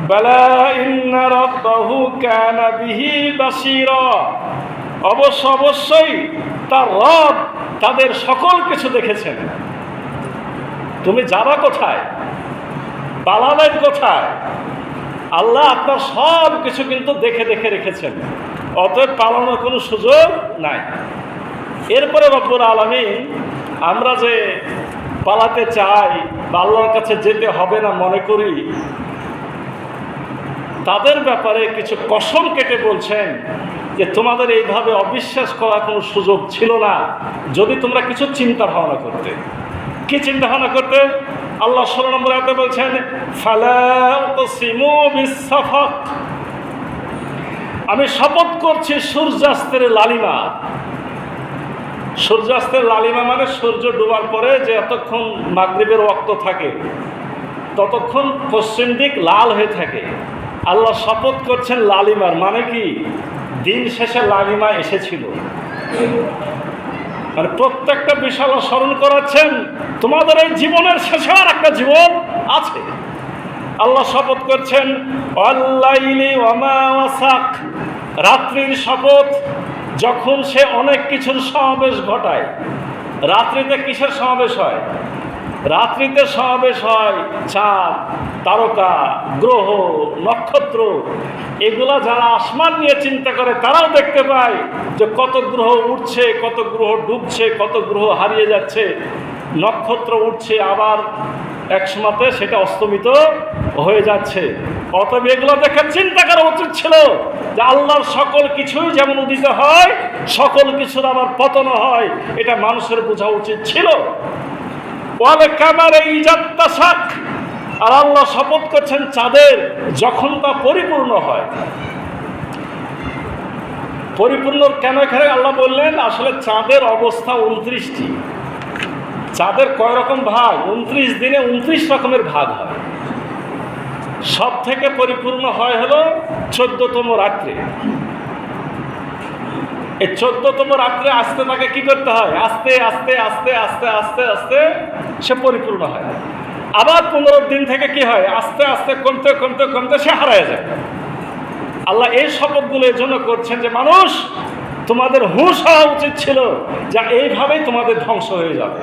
বালা ইন্না রাব্বাহু কানা বিহি বাসীরা, অবশ্যই তার রব তাদের সকল কিছু দেখেছেন। তুমি যাবা কোথায়, পালাবেন কোথায়, আল্লাহ আপনার সব কিছু কিন্তু দেখে দেখে রেখেছেন। অতএব পালানোর কোনো সুযোগ নাই। এরপরে রব্বুল আলামিন আমরা যে পালাতে চাই বা আল্লাহর কাছে যেতে হবে না মনে করি, তাদের ব্যাপারে কিছু কসম কেটে বলছেন যে তোমাদের এইভাবে অবিশ্বাস করার কোনো সুযোগ ছিল না যদি তোমরা কিছু চিন্তা ভাবনা করতে। কি চিন্তা ভাবনা করতে? আল্লাহ 16 নম্বর আয়াতে বলছেন, ফালা উকসিমু বিসসাফাক, আমি শপথ করছি সূর্যাস্তের লালিমা। সূর্যাস্তের লালিমা মানে সূর্য ডোবার পরে যে এতক্ষণ মাগরিবের ওয়াক্ত থাকে ততক্ষণ পশ্চিম দিক লাল হয়ে থাকে। আল্লাহ শপথ করছেন লালিমার, মানে কি দিন শেষে লালিমা এসেছিল। মানে প্রত্যেকটা বিষয় স্মরণ করাচ্ছেন তোমাদের এই জীবনের শেষে আর একটা জীবন আছে। আল্লাহ শপথ করছেন ওয়াল্লাইলি ওয়ামা ওয়াসাক, রাত্রির শপথ যখন সে অনেক কিছুর সমাবেশ ঘটায়। রাত্রিতে কিসের সমাবেশ হয়? রাত্রিতে সমাবেশ হয় চাঁদ, তারকা, গ্রহ, নক্ষত্র। এগুলা যারা আসমান নিয়ে চিন্তা করে তারাও দেখতে পায় যে কত গ্রহ উঠছে, কত গ্রহ ডুবছে, কত গ্রহ হারিয়ে যাচ্ছে, নক্ষত্র উঠছে, আবার এক সময়তে সেটা অস্তমিত হয়ে যাচ্ছে। অতএব এগুলো দেখে চিন্তা করা উচিত ছিল যে আল্লাহর সকল কিছুই যেমন উদিত হয় সকল কিছুর আবার পতন হয়, এটা মানুষের বোঝা উচিত ছিল। ওয়াল কামারে ইজাত্তাসাক, আর আল্লাহ শপথ করছেন চাঁদের যখন তা পরিপূর্ণ হয়। পরিপূর্ণ কেন এখানে আল্লাহ বললেন? আসলে চাঁদের অবস্থা 29টি। চাঁদের কয় রকম ভাগ? 29 দিনে 29 রকমের ভাগ হয়। সব থেকে পরিপূর্ণ হয় হলো 14তম রাত্রে। এই 14তম রাত্রে আসতে তাকে কি করতে হয়? আস্তে আস্তে আস্তে আস্তে আস্তে আস্তে সে পরিপূর্ণ হয়। আবার 15 দিন থেকে কি হয়? আস্তে আস্তে কমতে কমতে কমতে সে হারায় যায়। আল্লাহ এই শপথগুলো এর জন্য করছেন যে মানুষ তোমাদের হুঁশ হওয়া উচিত ছিল যা এইভাবেই তোমাদের ধ্বংস হয়ে যাবে।